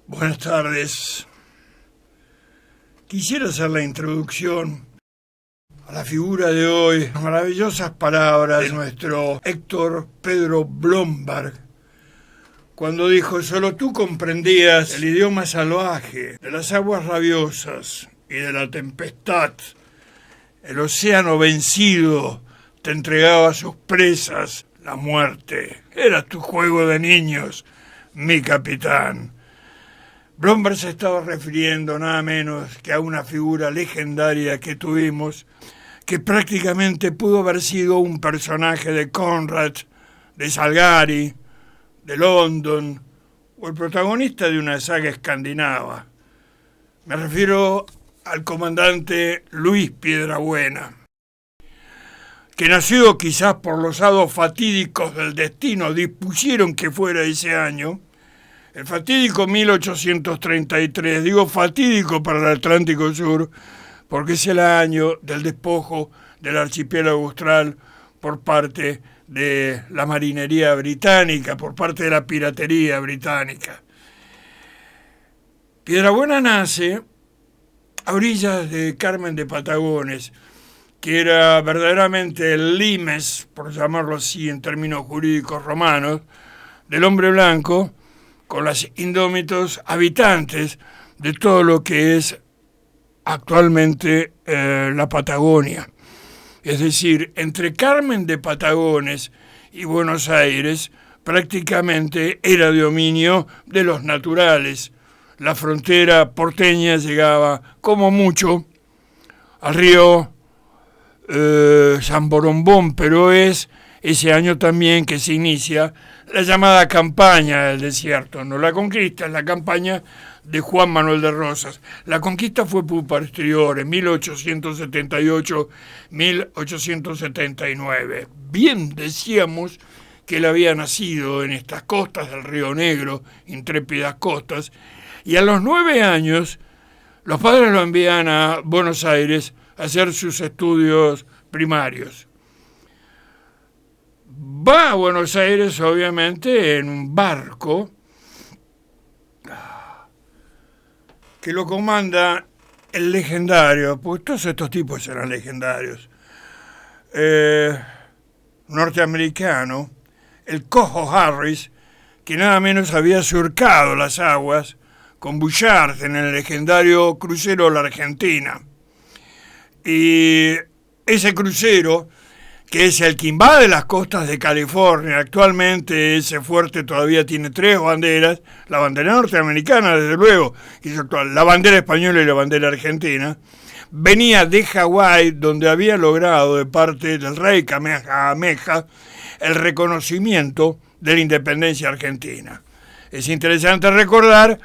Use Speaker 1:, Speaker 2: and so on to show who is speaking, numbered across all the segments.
Speaker 1: Buenas tardes. Quisiera hacer la introducción a la figura de hoy, las maravillosas palabras de nuestro Héctor Pedro Blomberg, cuando dijo: solo tú comprendías el idioma salvaje de las aguas rabiosas y de la tempestad. El océano vencido te entregaba a sus presas, la muerte. Era tu juego de niños, mi capitán. Blomberg se estaba refiriendo nada menos que a una figura legendaria que tuvimos, que prácticamente pudo haber sido un personaje de Conrad, de Salgari, de London, o el protagonista de una saga escandinava. Me refiero al comandante Luis Piedrabuena, que nacido quizás por los hados fatídicos del destino dispusieron que fuera ese año, el fatídico 1833, digo fatídico para el Atlántico Sur, porque es el año del despojo del archipiélago austral por parte de la marinería británica, por parte de la piratería británica. Piedrabuena nace a orillas de Carmen de Patagones, que era verdaderamente el limes, por llamarlo así en términos jurídicos romanos, del hombre blanco, con los indómitos habitantes de todo lo que es actualmente la Patagonia. Es decir, entre Carmen de Patagones y Buenos Aires prácticamente era dominio de los naturales. La frontera porteña llegaba como mucho al río San Borombón, pero es ese año también que se inicia la llamada campaña del desierto, no la conquista, es la campaña de Juan Manuel de Rosas. La conquista fue posterior, en 1878-1879. Bien decíamos que él había nacido en estas costas del Río Negro, intrépidas costas, y a los 9 años los padres lo envían a Buenos Aires a hacer sus estudios primarios. Va a Buenos Aires, obviamente, en un barco que lo comanda el legendario, pues todos estos tipos eran legendarios, norteamericano, el Cojo Harris, que nada menos había surcado las aguas con Bouchard en el legendario crucero La Argentina. Y ese crucero, que es el que invade las costas de California. Actualmente ese fuerte todavía tiene 3 banderas, la bandera norteamericana, desde luego, que es actual, la bandera española y la bandera argentina. Venía de Hawái, donde había logrado de parte del rey Kamehameha el reconocimiento de la independencia argentina. Es interesante recordar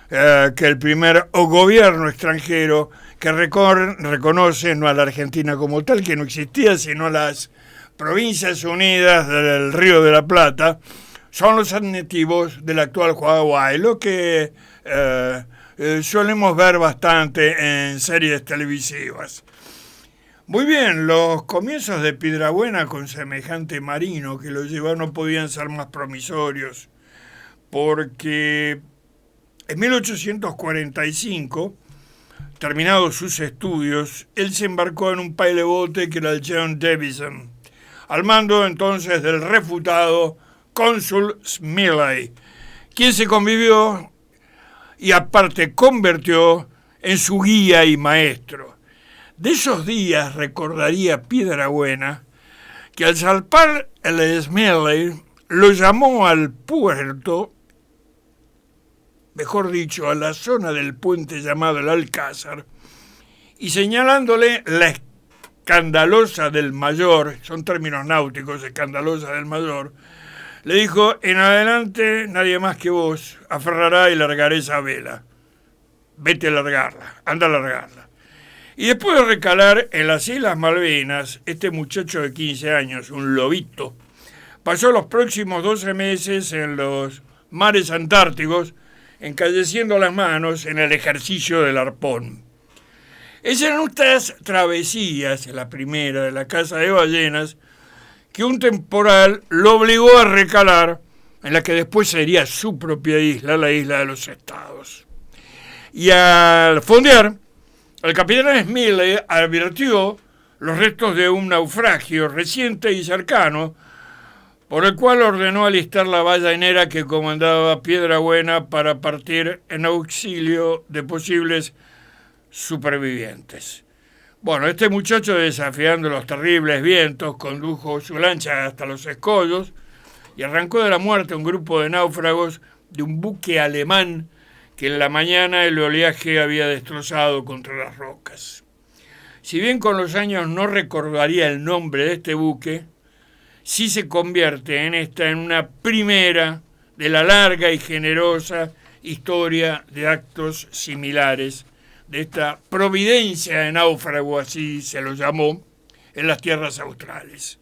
Speaker 1: que el primer gobierno extranjero que reconoce no a la Argentina como tal, que no existía, sino a las Provincias Unidas del Río de la Plata, son los nativos del actual Hawái, lo que solemos ver bastante en series televisivas. Muy bien, los comienzos de Piedrabuena con semejante marino que lo llevaba no podían ser más promisorios, porque en 1845, terminados sus estudios, él se embarcó en un pailebote que era el John Davison, al mando entonces del refutado cónsul Smiley, quien se convivió y aparte convirtió en su guía y maestro. De esos días recordaría Piedrabuena que al zarpar el Smiley lo llamó al puerto, mejor dicho, a la zona del puente llamado el Alcázar, y señalándole la escandalosa del mayor, son términos náuticos, escandalosa del mayor, le dijo: en adelante nadie más que vos aferrará y largaré esa vela. Vete a largarla, anda a largarla. Y después de recalar en las Islas Malvinas, este muchacho de 15 años, un lobito, pasó los próximos 12 meses en los mares antárticos, encalleciendo las manos en el ejercicio del arpón. Es en estas travesías, la primera de la caza de ballenas, que un temporal lo obligó a recalar en la que después sería su propia isla, la isla de los Estados. Y al fondear, el capitán Smiley advirtió los restos de un naufragio reciente y cercano, por el cual ordenó alistar la ballenera que comandaba Piedrabuena para partir en auxilio de posibles supervivientes. Bueno, este muchacho, desafiando los terribles vientos, condujo su lancha hasta los escollos y arrancó de la muerte a un grupo de náufragos de un buque alemán que en la mañana el oleaje había destrozado contra las rocas. Si bien con los años no recordaría el nombre de este buque, sí se convierte en una primera de la larga y generosa historia de actos similares, de esta providencia de náufrago, así se lo llamó, en las tierras australes.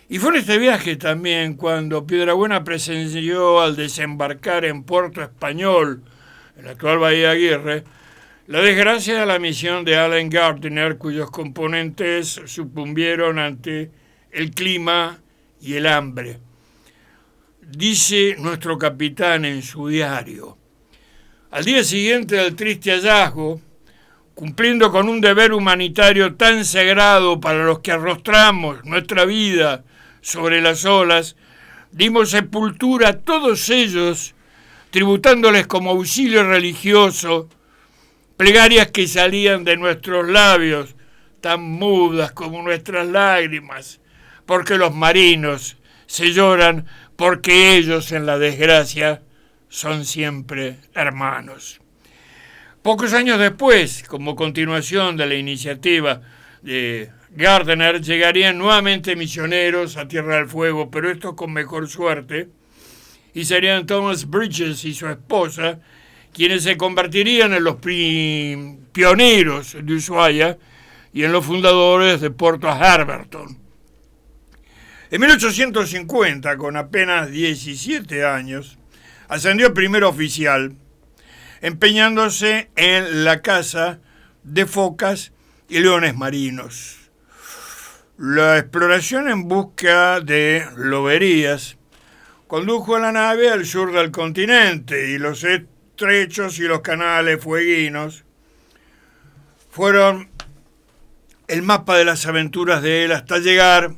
Speaker 1: Y fue en este viaje también cuando Piedrabuena presenció al desembarcar en Puerto Español, en la actual Bahía Aguirre, la desgracia de la misión de Allen Gardiner, cuyos componentes sucumbieron ante el clima y el hambre. Dice nuestro capitán en su diario: al día siguiente del triste hallazgo, cumpliendo con un deber humanitario tan sagrado para los que arrostramos nuestra vida sobre las olas, dimos sepultura a todos ellos, tributándoles como auxilio religioso plegarias que salían de nuestros labios, tan mudas como nuestras lágrimas, porque los marinos se lloran porque ellos en la desgracia son siempre hermanos. Pocos años después, como continuación de la iniciativa de Gardiner, llegarían nuevamente misioneros a Tierra del Fuego, pero estos con mejor suerte, y serían Thomas Bridges y su esposa quienes se convertirían en los pioneros de Ushuaia y en los fundadores de Puerto Harberton. En 1850, con apenas 17 años, ascendió a primer oficial, empeñándose en la caza de focas y leones marinos. La exploración en busca de loberías condujo a la nave al sur del continente, y los estrechos y los canales fueguinos fueron el mapa de las aventuras de él hasta llegar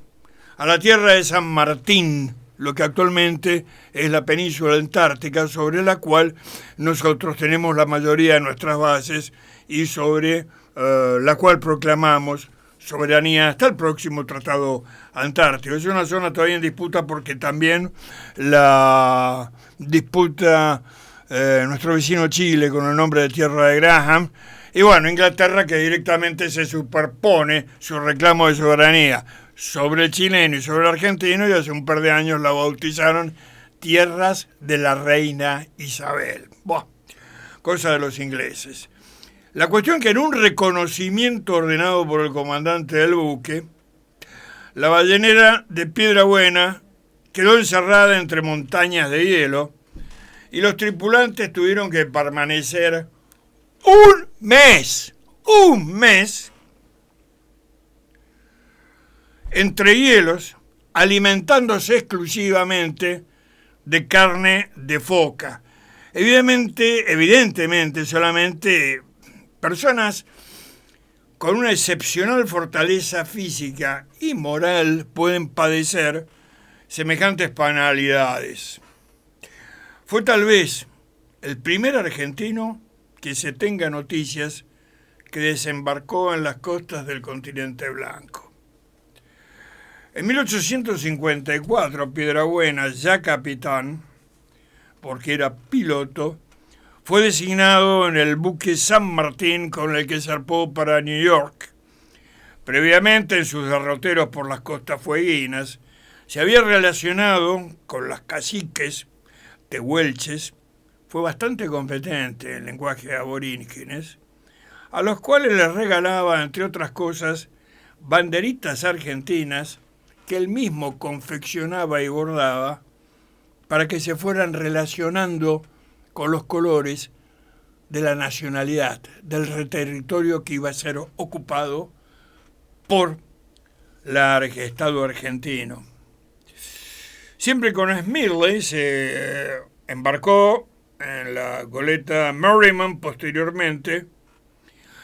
Speaker 1: a la tierra de San Martín, lo que actualmente es la península antártica, sobre la cual nosotros tenemos la mayoría de nuestras bases y sobre la cual proclamamos soberanía hasta el próximo Tratado Antártico. Es una zona todavía en disputa porque también la disputa nuestro vecino Chile con el nombre de Tierra de Graham, y bueno, Inglaterra, que directamente se superpone su reclamo de soberanía sobre el chileno y sobre el argentino, y hace un par de años la bautizaron Tierras de la Reina Isabel. Buah, cosa de los ingleses. La cuestión es que en un reconocimiento ordenado por el comandante del buque, la ballenera de Piedrabuena quedó encerrada entre montañas de hielo y los tripulantes tuvieron que permanecer un mes entre hielos, alimentándose exclusivamente de carne de foca. Evidentemente solamente personas con una excepcional fortaleza física y moral pueden padecer semejantes penalidades. Fue tal vez el primer argentino que se tenga noticias que desembarcó en las costas del continente blanco. En 1854, Piedrabuena, ya capitán, porque era piloto, fue designado en el buque San Martín con el que zarpó para New York. Previamente, en sus derroteros por las costas fueguinas, Se había relacionado con las caciques tehuelches, fue bastante competente en lenguaje aborígenes, a los cuales les regalaba, entre otras cosas, banderitas argentinas que él mismo confeccionaba y bordaba para que se fueran relacionando con los colores de la nacionalidad, del territorio que iba a ser ocupado por el Estado argentino. Siempre con Smedley se embarcó en la goleta Merriman posteriormente,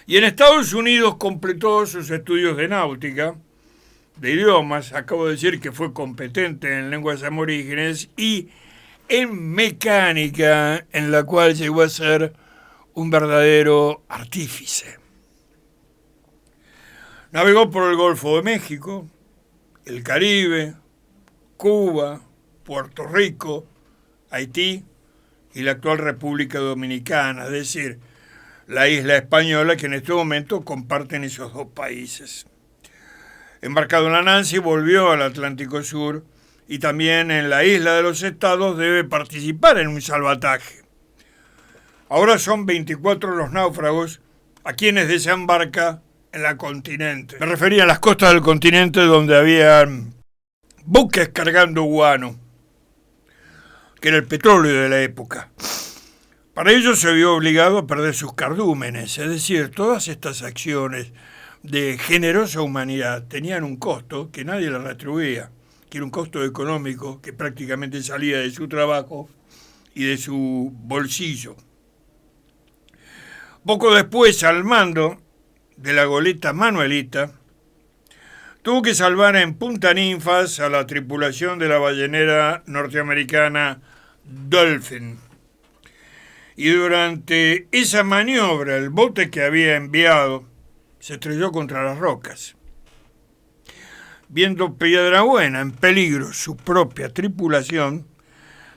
Speaker 1: y en Estados Unidos completó sus estudios de náutica, de idiomas. Acabo de decir que fue competente en lenguas aborígenes y en mecánica, en la cual llegó a ser un verdadero artífice. Navegó por el Golfo de México, el Caribe, Cuba, Puerto Rico, Haití y la actual República Dominicana, es decir, la isla española que en este momento comparten esos dos países. Embarcado en la Nancy, volvió al Atlántico Sur y también en la isla de los Estados debe participar en un salvataje. Ahora son 24 los náufragos a quienes desembarca en la continente. Me refería a las costas del continente donde habían buques cargando guano, que era el petróleo de la época. Para ello se vio obligado a perder sus cardúmenes, es decir, todas estas acciones de generosa humanidad tenían un costo que nadie le retribuía, que era un costo económico que prácticamente salía de su trabajo y de su bolsillo. Poco después, al mando de la goleta Manuelita, tuvo que salvar en Punta Ninfas a la tripulación de la ballenera norteamericana Dolphin. Y durante esa maniobra, el bote que había enviado se estrelló contra las rocas. Viendo Piedrabuena en peligro su propia tripulación,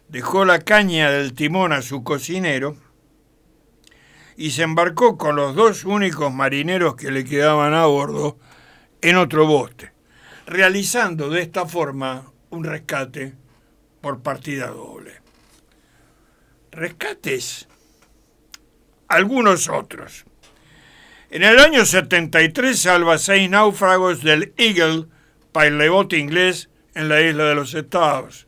Speaker 1: dejó la caña del timón a su cocinero y se embarcó con los dos únicos marineros que le quedaban a bordo en otro bote, realizando de esta forma un rescate por partida doble. Rescates, algunos otros. En el año 73 salva 6 náufragos del Eagle, pailebote inglés, en la isla de los Estados.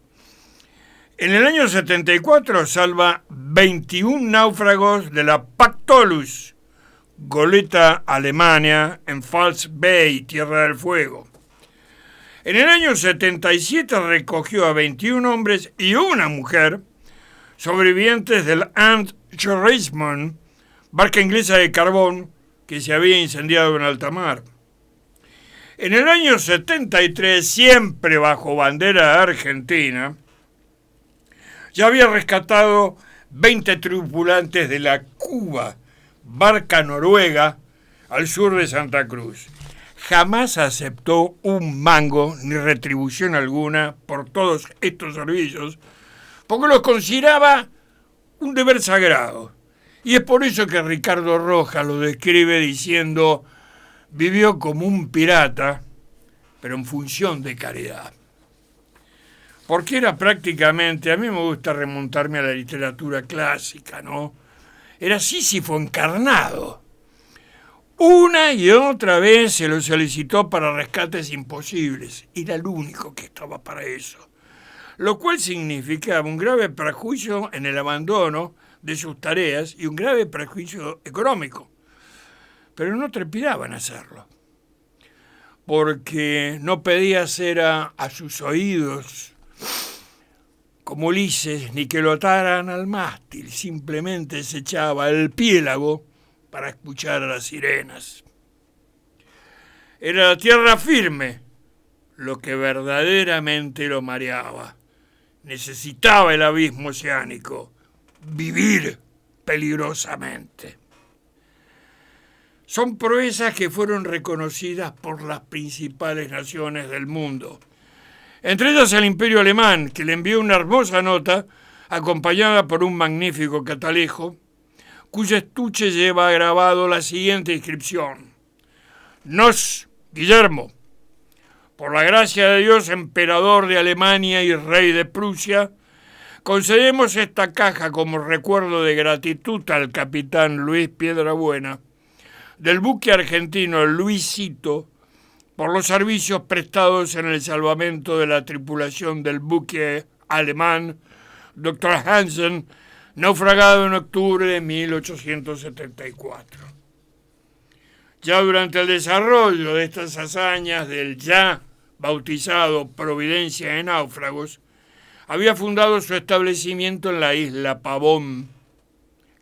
Speaker 1: En el año 74 salva 21 náufragos de la Pactolus, goleta alemana, en False Bay, Tierra del Fuego. En el año 77 recogió a 21 hombres y una mujer sobrevivientes del Richmond, barca inglesa de carbón que se había incendiado en alta mar. En el año 73, siempre bajo bandera argentina, ya había rescatado 20 tripulantes de la Cuba, barca noruega, al sur de Santa Cruz. Jamás aceptó un mango ni retribución alguna por todos estos servicios, porque los consideraba un deber sagrado. Y es por eso que Ricardo Rojas lo describe diciendo: vivió como un pirata, pero en función de caridad. Porque era prácticamente, a mí me gusta remontarme a la literatura clásica, ¿no? Era Sísifo encarnado. Una y otra vez se lo solicitó para rescates imposibles. Era el único que estaba para eso. Lo cual significaba un grave prejuicio en el abandono de sus tareas y un grave prejuicio económico. Pero no trepidaba en hacerlo, porque no pedía ser a sus oídos como Ulises, ni que lo ataran al mástil, simplemente se echaba al piélago para escuchar a las sirenas. Era la tierra firme lo que verdaderamente lo mareaba. Necesitaba el abismo oceánico, vivir peligrosamente. Son proezas que fueron reconocidas por las principales naciones del mundo. Entre ellas el Imperio Alemán, que le envió una hermosa nota acompañada por un magnífico catalejo, cuyo estuche lleva grabado la siguiente inscripción: Nos, Guillermo, Por la gracia de Dios, emperador de Alemania y rey de Prusia, concedemos esta caja como recuerdo de gratitud al capitán Luis Piedrabuena, del buque argentino Luisito, por los servicios prestados en el salvamento de la tripulación del buque alemán Dr. Hansen, naufragado en octubre de 1874. Ya durante el desarrollo de estas hazañas del ya bautizado Providencia de Náufragos, había fundado su establecimiento en la isla Pavón,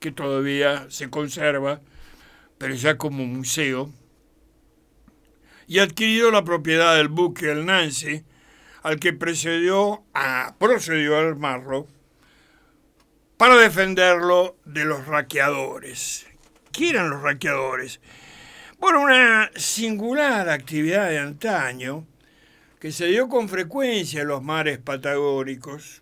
Speaker 1: que todavía se conserva, pero ya como museo, y adquirido la propiedad del buque el Nancy, al que procedió a armarlo para defenderlo de los raqueadores. ¿Qué eran los raqueadores? Bueno, una singular actividad de antaño que se dio con frecuencia en los mares patagónicos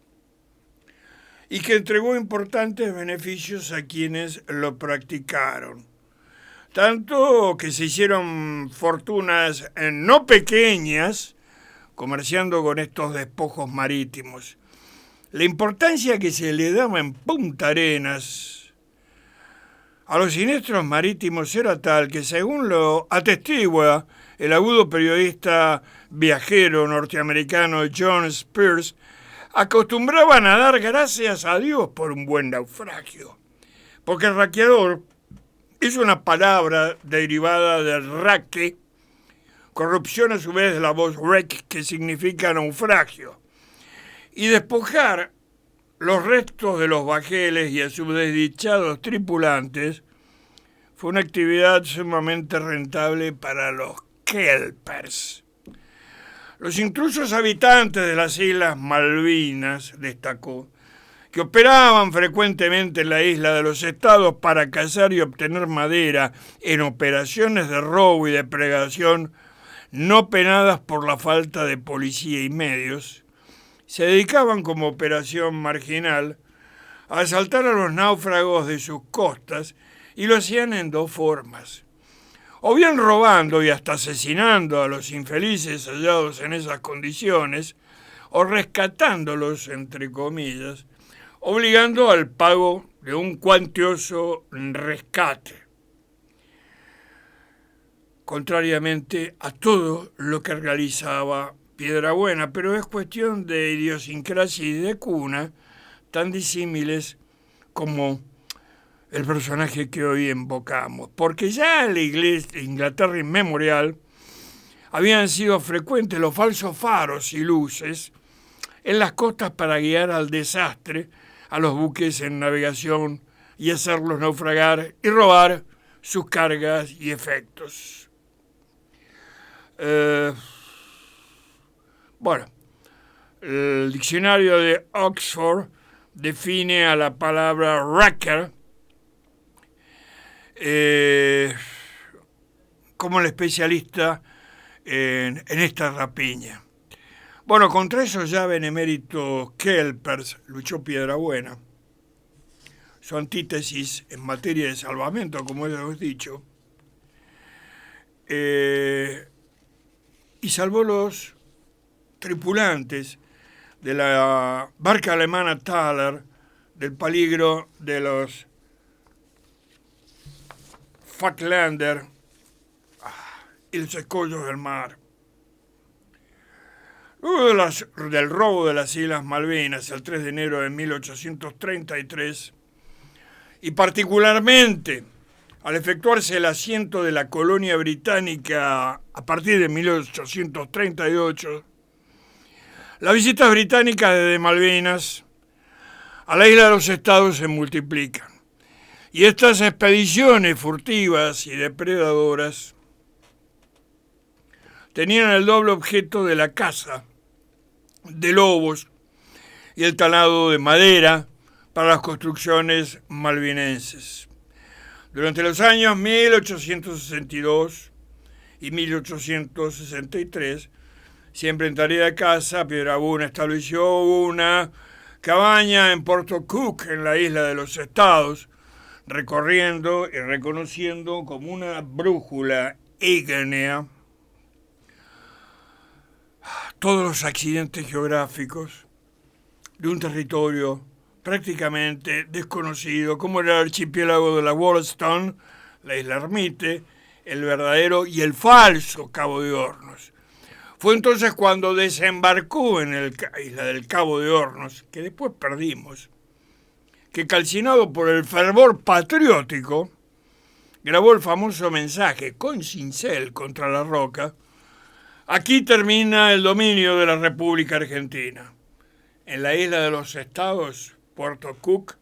Speaker 1: y que entregó importantes beneficios a quienes lo practicaron. Tanto que se hicieron fortunas no pequeñas comerciando con estos despojos marítimos. La importancia que se le daba en Punta Arenas a los siniestros marítimos era tal que, según lo atestigua el agudo periodista viajero norteamericano John Spears, acostumbraban a dar gracias a Dios por un buen naufragio, porque raqueador es una palabra derivada del raque, corrupción a su vez de la voz wreck, que significa naufragio, y despojar los restos de los bajeles y a sus desdichados tripulantes fue una actividad sumamente rentable para los kelpers. Los intrusos habitantes de las Islas Malvinas, destacó, que operaban frecuentemente en la isla de los Estados para cazar y obtener madera en operaciones de robo y depredación no penadas por la falta de policía y medios, se dedicaban como operación marginal a asaltar a los náufragos de sus costas y lo hacían en dos formas. O bien robando y hasta asesinando a los infelices hallados en esas condiciones, o rescatándolos, entre comillas, obligando al pago de un cuantioso rescate, contrariamente a todo lo que realizaba Piedrabuena, pero es cuestión de idiosincrasia y de cuna tan disímiles como el personaje que hoy invocamos, porque ya en la Inglaterra inmemorial habían sido frecuentes los falsos faros y luces en las costas para guiar al desastre a los buques en navegación y hacerlos naufragar y robar sus cargas y efectos. Bueno, el diccionario de Oxford define a la palabra wrecker como el especialista en esta rapiña. Bueno, contra esos ya beneméritos kelpers luchó Piedrabuena. Su antítesis en materia de salvamento, como ya os he dicho, y salvó los tripulantes de la barca alemana Thaler del peligro de los Falkländer y los escollos del mar. Luego del robo de las Islas Malvinas el 3 de enero de 1833, y particularmente al efectuarse el asiento de la colonia británica a partir de 1838, las visitas británicas desde Malvinas a la isla de los Estados se multiplican. Y estas expediciones furtivas y depredadoras tenían el doble objeto de la caza de lobos y el talado de madera para las construcciones malvinenses. Durante los años 1862 y 1863, siempre en tarea de caza, Piedrabuena estableció una cabaña en Puerto Cook, en la isla de los Estados, recorriendo y reconociendo como una brújula ígnea todos los accidentes geográficos de un territorio prácticamente desconocido, como era el archipiélago de la Wollaston, la isla Ermite, el verdadero y el falso Cabo de Hornos. Fue entonces cuando desembarcó en la isla del Cabo de Hornos, que después perdimos, que calcinado por el fervor patriótico, grabó el famoso mensaje con cincel contra la roca: aquí termina el dominio de la República Argentina. En la isla de los Estados, Puerto Cook,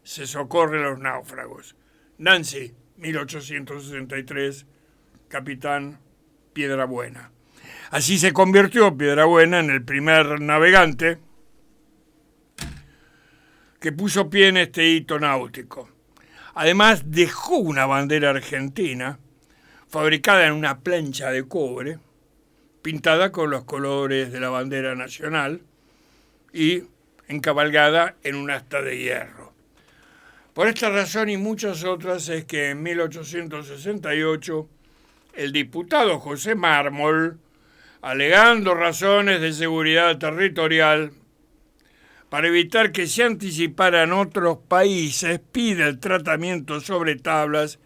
Speaker 1: se socorre a los náufragos. Nancy, 1863, capitán Piedrabuena. Así se convirtió Piedrabuena en el primer navegante que puso pie en este hito náutico. Además, dejó una bandera argentina fabricada en una plancha de cobre, pintada con los colores de la bandera nacional y encabalgada en un asta de hierro. Por esta razón y muchas otras es que en 1868 el diputado José Mármol, alegando razones de seguridad territorial, para evitar que se anticiparan otros países, pide el tratamiento sobre tablas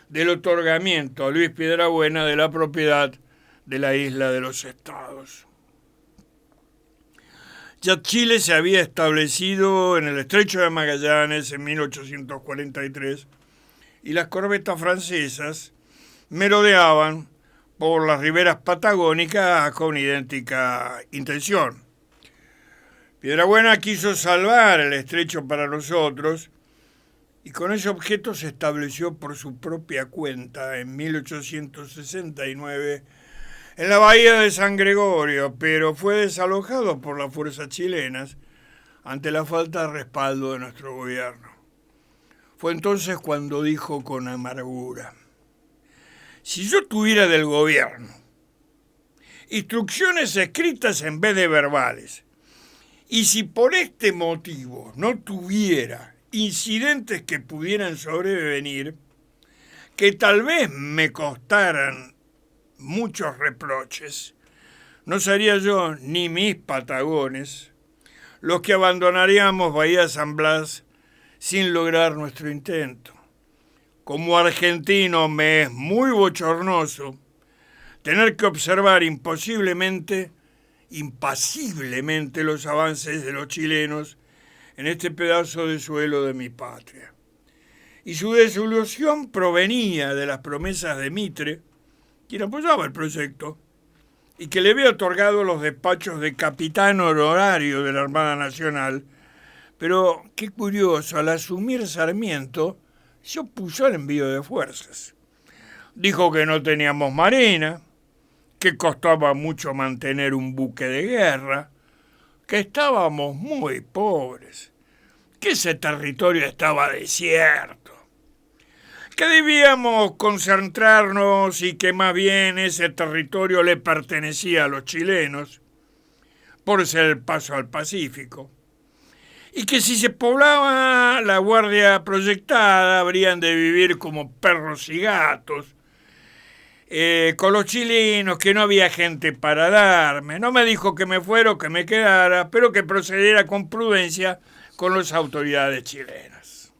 Speaker 1: del otorgamiento a Luis Piedrabuena de la propiedad de la isla de los Estados. Ya Chile se había establecido en el Estrecho de Magallanes en 1843 y las corbetas francesas merodeaban por las riberas patagónicas con idéntica intención. Piedrabuena quiso salvar el estrecho para nosotros y con ese objeto se estableció por su propia cuenta en 1869 en la bahía de San Gregorio, pero fue desalojado por las fuerzas chilenas ante la falta de respaldo de nuestro gobierno. Fue entonces cuando dijo con amargura: si yo tuviera del gobierno instrucciones escritas en vez de verbales, y si por este motivo no tuviera incidentes que pudieran sobrevenir, que tal vez me costaran muchos reproches, no sería yo ni mis patagones los que abandonaríamos Bahía San Blas sin lograr nuestro intento. Como argentino me es muy bochornoso tener que observar impasiblemente los avances de los chilenos en este pedazo de suelo de mi patria. Y su desilusión provenía de las promesas de Mitre, quien apoyaba el proyecto, y que le había otorgado los despachos de capitán honorario de la Armada Nacional, pero qué curioso, al asumir Sarmiento, se opuso al envío de fuerzas. Dijo que no teníamos marina, que costaba mucho mantener un buque de guerra, que estábamos muy pobres, que ese territorio estaba desierto, que debíamos concentrarnos y que más bien ese territorio le pertenecía a los chilenos por ser el paso al Pacífico, y que si se poblaba la guardia proyectada habrían de vivir como perros y gatos, con los chilenos, que no había gente para darme. No me dijo que me fuera o que me quedara, pero que procediera con prudencia con las autoridades chilenas.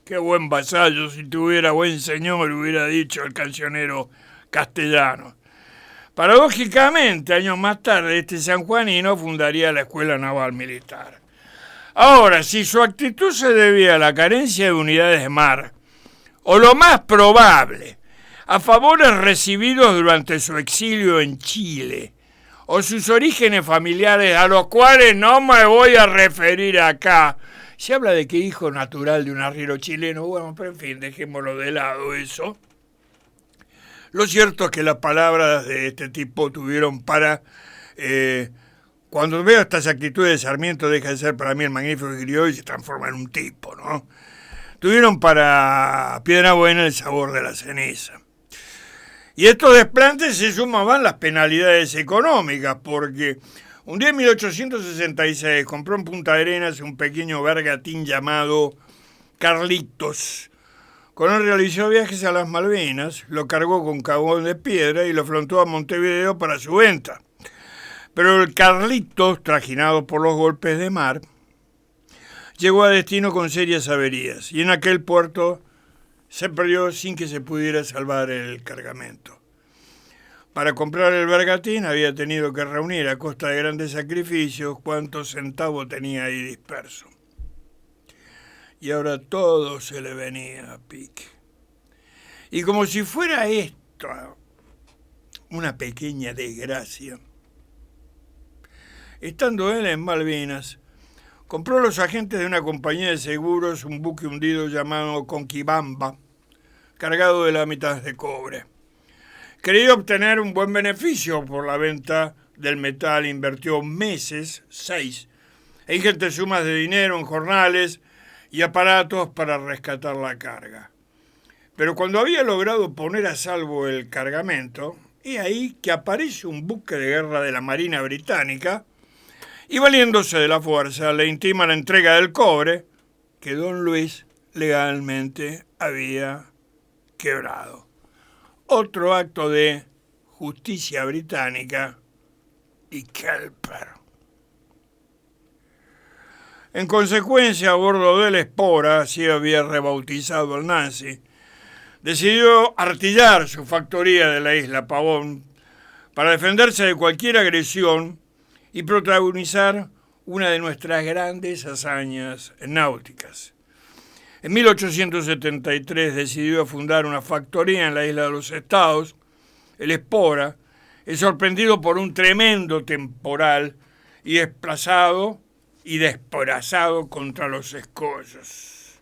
Speaker 1: Qué buen vasallo, si tuviera buen señor, hubiera dicho el cancionero castellano. Paradójicamente, años más tarde, este sanjuanino fundaría la Escuela Naval Militar. Ahora, si su actitud se debía a la carencia de unidades de mar, o lo más probable, a favores recibidos durante su exilio en Chile, o sus orígenes familiares, a los cuales no me voy a referir acá. Se habla de que hijo natural de un arriero chileno, bueno, pero en fin, dejémoslo de lado eso. Lo cierto es que las palabras de este tipo tuvieron para... cuando veo estas actitudes de Sarmiento, deja de ser para mí el magnífico criollo y se transforma en un tipo, ¿no? Tuvieron para Piedrabuena el sabor de la ceniza. Y estos desplantes se sumaban las penalidades económicas, porque un día en 1866 compró en Punta Arenas un pequeño bergantín llamado Carlitos. Con él realizó viajes a las Malvinas, lo cargó con carbón de piedra y lo flotó a Montevideo para su venta. Pero el Carlitos, trajinado por los golpes de mar, llegó a destino con serias averías y en aquel puerto se perdió sin que se pudiera salvar el cargamento. Para comprar el bergantín había tenido que reunir a costa de grandes sacrificios cuantos centavos tenía ahí disperso. Y ahora todo se le venía a pique. Y como si fuera esto una pequeña desgracia, estando él en Malvinas, compró a los agentes de una compañía de seguros un buque hundido llamado Conquibamba, cargado de láminas de cobre. Quería obtener un buen beneficio por la venta del metal, invirtió meses, 6, e ingentes sumas de dinero en jornales y aparatos para rescatar la carga. Pero cuando había logrado poner a salvo el cargamento, he ahí que aparece un buque de guerra de la Marina Británica y valiéndose de la fuerza le intima la entrega del cobre que don Luis legalmente había quebrado. Otro acto de justicia británica y Kelper. En consecuencia, a bordo del Espora, así había rebautizado el Nancy, decidió artillar su factoría de la isla Pavón para defenderse de cualquier agresión y protagonizar una de nuestras grandes hazañas náuticas. En 1873 decidió fundar una factoría en la isla de los Estados, el Espora, es sorprendido por un tremendo temporal y desplazado y desporazado contra los escollos.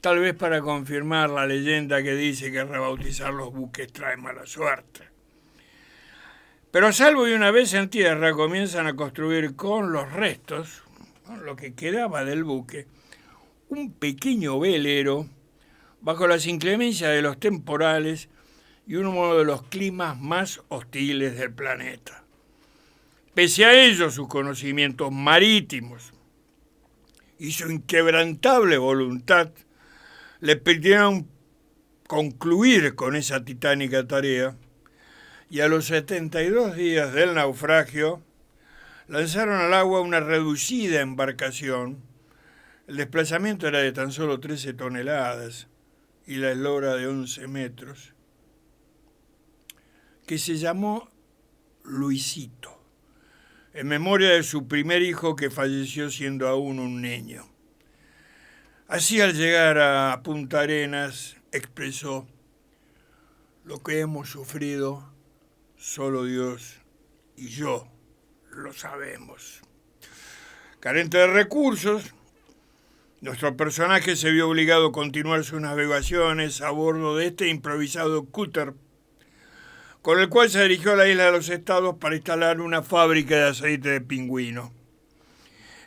Speaker 1: Tal vez para confirmar la leyenda que dice que rebautizar los buques trae mala suerte. Pero a salvo y una vez en tierra comienzan a construir con los restos, con lo que quedaba del buque, un pequeño velero bajo las inclemencias de los temporales y uno de los climas más hostiles del planeta. Pese a ello, sus conocimientos marítimos y su inquebrantable voluntad le permitieron concluir con esa titánica tarea y a los 72 días del naufragio lanzaron al agua una reducida embarcación. El desplazamiento era de tan solo 13 toneladas y la eslora de 11 metros, que se llamó Luisito, en memoria de su primer hijo que falleció siendo aún un niño. Así al llegar a Punta Arenas expresó: lo que hemos sufrido, solo Dios y yo lo sabemos. Carente de recursos, nuestro personaje se vio obligado a continuar sus navegaciones a bordo de este improvisado cúter, con el cual se dirigió a la isla de los Estados para instalar una fábrica de aceite de pingüino.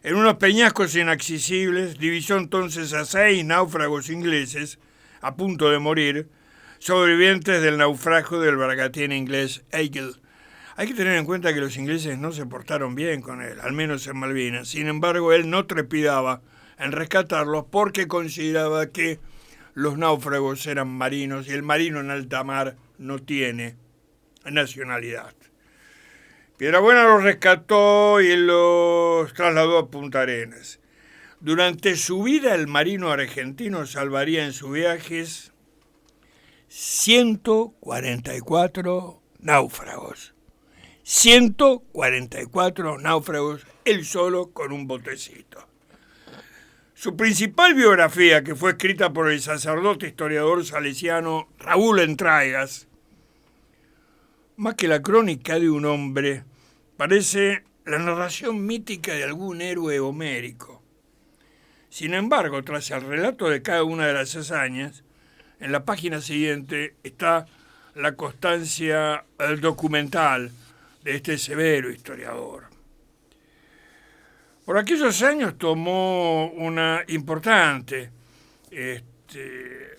Speaker 1: En unos peñascos inaccesibles divisó entonces a 6 náufragos ingleses, a punto de morir, sobrevivientes del naufragio del bergantín inglés Eagle. Hay que tener en cuenta que los ingleses no se portaron bien con él, al menos en Malvinas. Sin embargo, él no trepidaba en rescatarlos porque consideraba que los náufragos eran marinos y el marino en alta mar no tiene nacionalidad. Piedrabuena los rescató y los trasladó a Punta Arenas. Durante su vida el marino argentino salvaría en sus viajes 144 náufragos. 144 náufragos, él solo con un botecito. Su principal biografía, que fue escrita por el sacerdote historiador salesiano Raúl Entraigas, más que la crónica de un hombre, parece la narración mítica de algún héroe homérico. Sin embargo, tras el relato de cada una de las hazañas, en la página siguiente está la constancia documental de este severo historiador. Por aquellos años tomó una importante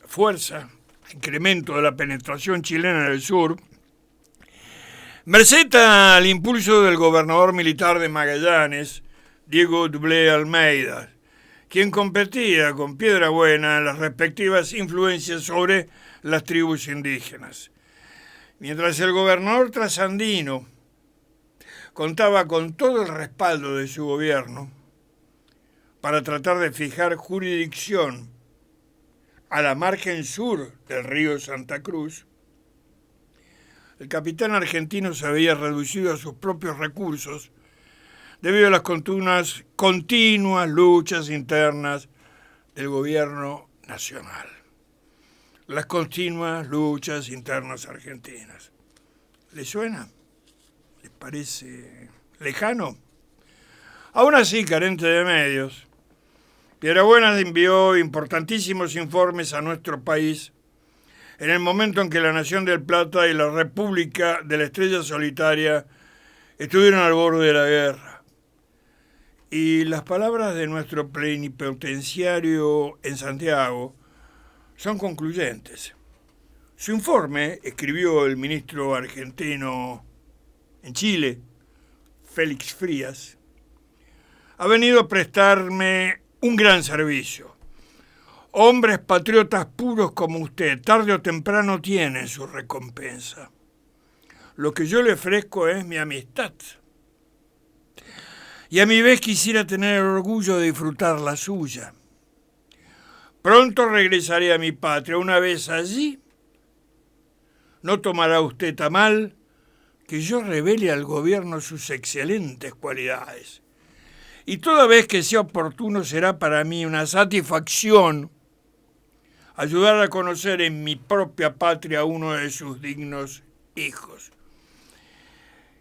Speaker 1: fuerza, incremento de la penetración chilena en el sur, merced al impulso del gobernador militar de Magallanes, Diego Dublé Almeida, quien competía con Piedrabuena en las respectivas influencias sobre las tribus indígenas. Mientras el gobernador trasandino contaba con todo el respaldo de su gobierno para tratar de fijar jurisdicción a la margen sur del río Santa Cruz, el capitán argentino se había reducido a sus propios recursos debido a las continuas luchas internas del gobierno nacional. Las continuas luchas internas argentinas. ¿Les suena? ¿Les parece lejano? Aún así, carente de medios, Piedrabuena envió importantísimos informes a nuestro país en el momento en que la Nación del Plata y la República de la Estrella Solitaria estuvieron al borde de la guerra. Y las palabras de nuestro plenipotenciario en Santiago son concluyentes. Su informe, escribió el ministro argentino en Chile, Félix Frías, ha venido a prestarme un gran servicio. Hombres patriotas puros como usted, tarde o temprano tienen su recompensa. Lo que yo le ofrezco es mi amistad. Y a mi vez quisiera tener el orgullo de disfrutar la suya. Pronto regresaré a mi patria. Una vez allí, no tomará usted a mal que yo revele al gobierno sus excelentes cualidades. Y toda vez que sea oportuno será para mí una satisfacción ayudar a conocer en mi propia patria a uno de sus dignos hijos.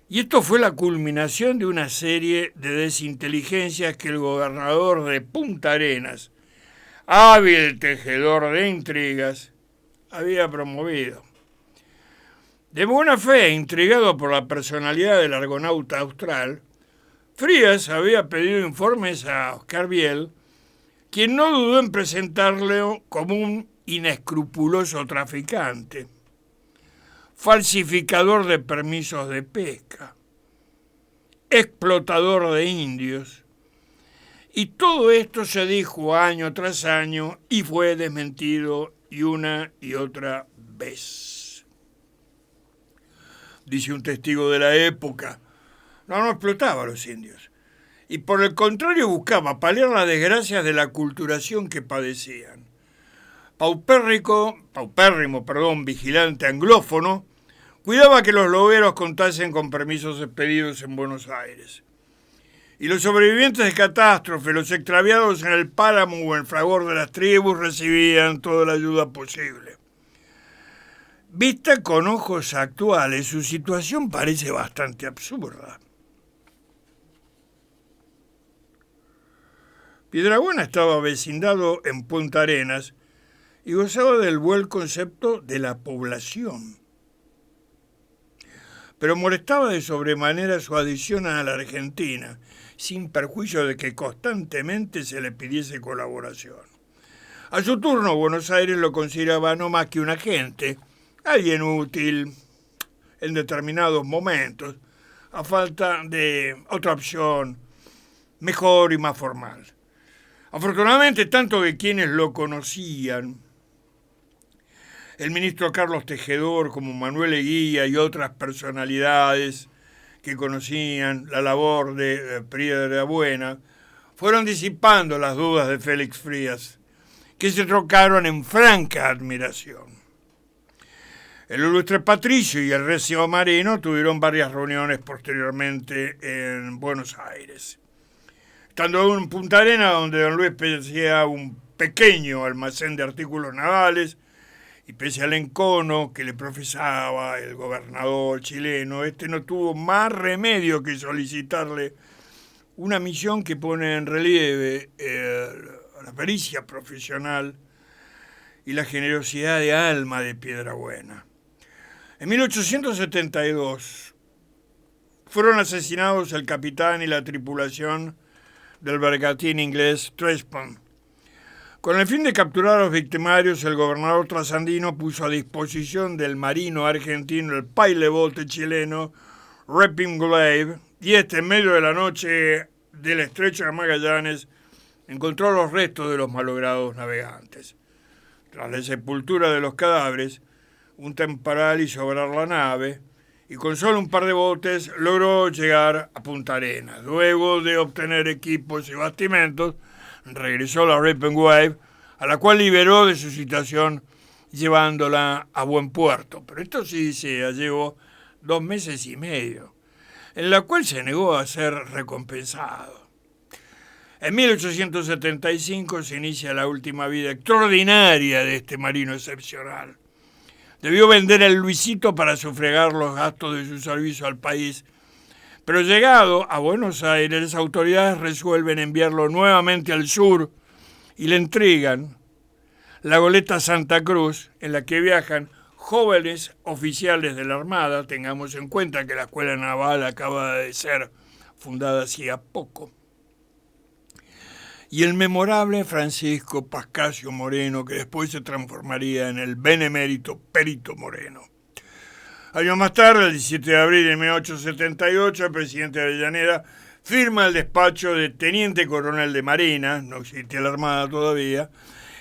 Speaker 1: Y esto fue la culminación de una serie de desinteligencias que el gobernador de Punta Arenas, hábil tejedor de intrigas, había promovido. De buena fe, intrigado por la personalidad del argonauta austral, Frías había pedido informes a Oscar Biel, quien no dudó en presentarle como un inescrupuloso traficante, falsificador de permisos de pesca, explotador de indios. Y todo esto se dijo año tras año y fue desmentido y una y otra vez. Dice un testigo de la época, no explotaba a los indios. Y por el contrario buscaba paliar las desgracias de la aculturación que padecían. Paupérrimo, vigilante anglófono, cuidaba que los loberos contasen con permisos expedidos en Buenos Aires. Y los sobrevivientes de catástrofe, los extraviados en el páramo o en fragor de las tribus, recibían toda la ayuda posible. Vista con ojos actuales, su situación parece bastante absurda. Piedrabuena estaba vecindado en Punta Arenas y gozaba del buen concepto de la población. Pero molestaba de sobremanera su adhesión a la Argentina, sin perjuicio de que constantemente se le pidiese colaboración. A su turno, Buenos Aires lo consideraba no más que un agente, alguien útil en determinados momentos, a falta de otra opción mejor y más formal. Afortunadamente, tanto que quienes lo conocían, el ministro Carlos Tejedor como Manuel Eguía y otras personalidades que conocían la labor de Piedrabuena, fueron disipando las dudas de Félix Frías, que se trocaron en franca admiración. El ilustre Patricio y el recio Marino tuvieron varias reuniones posteriormente en Buenos Aires. Estando en Punta Arenas, donde don Luis poseía un pequeño almacén de artículos navales, y pese al encono que le profesaba el gobernador chileno, no tuvo más remedio que solicitarle una misión que pone en relieve la pericia profesional y la generosidad de alma de Piedrabuena. En 1872 fueron asesinados el capitán y la tripulación del bergantín inglés Trespan. Con el fin de capturar a los victimarios, el gobernador trasandino puso a disposición del marino argentino el pailebote chileno Repinglave, y en medio de la noche del estrecho de Magallanes, encontró los restos de los malogrados navegantes. Tras la sepultura de los cadáveres, un temporal hizo obrar la nave y con solo un par de botes logró llegar a Punta Arenas. Luego de obtener equipos y bastimentos, regresó a la Ripon Wave, a la cual liberó de su situación llevándola a buen puerto. Pero esto sí se llevó 2 meses y medio, en la cual se negó a ser recompensado. En 1875 se inicia la última vida extraordinaria de este marino excepcional. Debió vender el Luisito para sufragar los gastos de su servicio al país, pero llegado a Buenos Aires, las autoridades resuelven enviarlo nuevamente al sur y le entregan la goleta Santa Cruz, en la que viajan jóvenes oficiales de la Armada. Tengamos en cuenta que la Escuela Naval acaba de ser fundada hacía poco. Y el memorable Francisco Pascasio Moreno, que después se transformaría en el benemérito Perito Moreno. Años más tarde, el 17 de abril de 1878, el presidente de Avellaneda firma el despacho de teniente coronel de Marina, no existía la Armada todavía,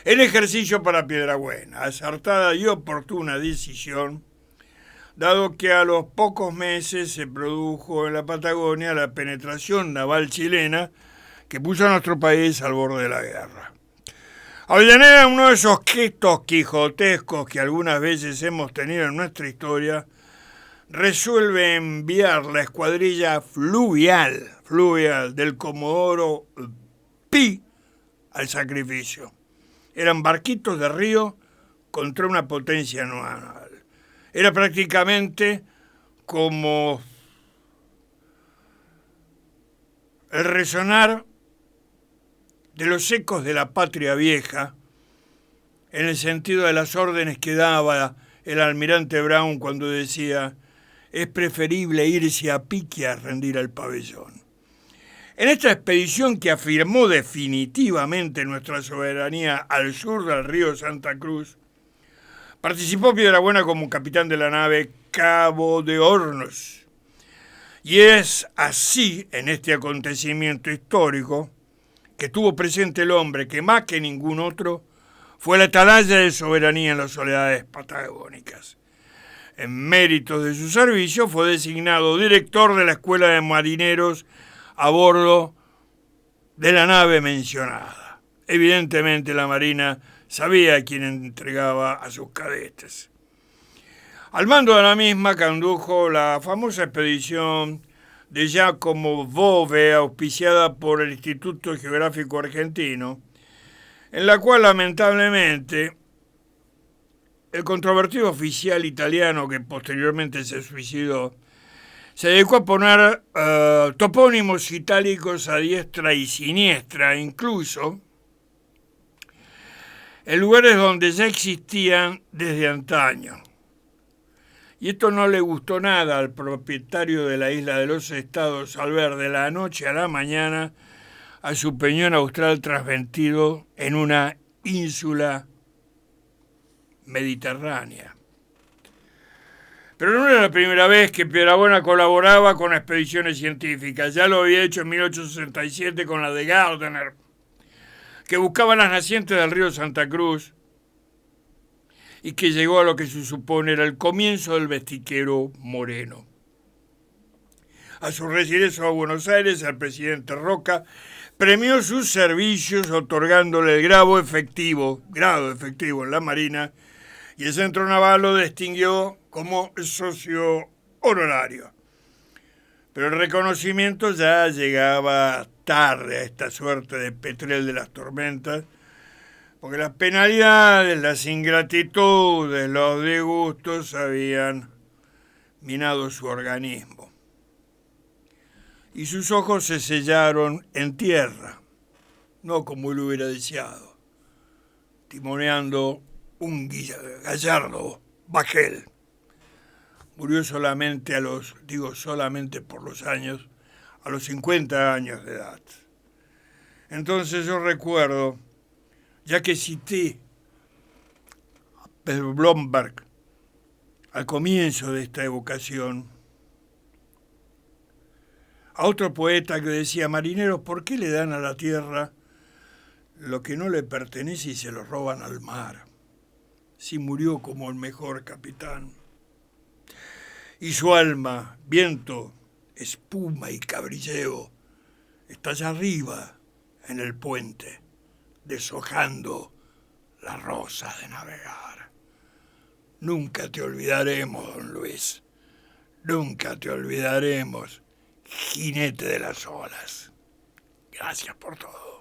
Speaker 1: en ejercicio para Piedrabuena. Acertada y oportuna decisión, dado que a los pocos meses se produjo en la Patagonia la penetración naval chilena que puso a nuestro país al borde de la guerra. Avellaneda, uno de esos gestos quijotescos que algunas veces hemos tenido en nuestra historia, resuelve enviar la escuadrilla fluvial del Comodoro Pi al sacrificio. Eran barquitos de río contra una potencia naval. Era prácticamente como el resonar de los ecos de la patria vieja, en el sentido de las órdenes que daba el almirante Brown cuando decía: es preferible irse a pique a rendir al pabellón. En esta expedición que afirmó definitivamente nuestra soberanía al sur del río Santa Cruz, participó Piedrabuena como capitán de la nave Cabo de Hornos. Y es así, en este acontecimiento histórico, que tuvo presente el hombre que más que ningún otro fue la atalaya de soberanía en las soledades patagónicas. En méritos de su servicio fue designado director de la Escuela de Marineros a bordo de la nave mencionada. Evidentemente la Marina sabía a quién entregaba a sus cadetes. Al mando de la misma condujo la famosa expedición de Giacomo Bove, auspiciada por el Instituto Geográfico Argentino, en la cual lamentablemente el controvertido oficial italiano que posteriormente se suicidó se dedicó a poner topónimos itálicos a diestra y siniestra, incluso en lugares donde ya existían desde antaño. Y esto no le gustó nada al propietario de la Isla de los Estados al ver de la noche a la mañana a su peñón austral trasvestido en una ínsula mediterránea. Pero no era la primera vez que Piedrabuena colaboraba con expediciones científicas. Ya lo había hecho en 1867 con la de Gardner, que buscaba las nacientes del río Santa Cruz y que llegó a lo que se supone era el comienzo del Vestiquero Moreno. A su regreso a Buenos Aires, el presidente Roca premió sus servicios otorgándole el grado efectivo en la Marina, y el Centro Naval lo distinguió como socio honorario. Pero el reconocimiento ya llegaba tarde a esta suerte de petrel de las tormentas, porque las penalidades, las ingratitudes, los disgustos habían minado su organismo. Y sus ojos se sellaron en tierra, no como él hubiera deseado, timoneando un gallardo bajel. Murió solamente solamente por los años, a los 50 años de edad. Entonces yo recuerdo, ya que cité a Pedro Blomberg al comienzo de esta evocación, a otro poeta que decía: marineros, ¿por qué le dan a la tierra lo que no le pertenece y se lo roban al mar? Si murió como el mejor capitán. y su alma, viento, espuma y cabrilleo, está allá arriba en el puente, deshojando la rosa de navegar. Nunca te olvidaremos, don Luis, nunca te olvidaremos, jinete de las olas. Gracias por todo.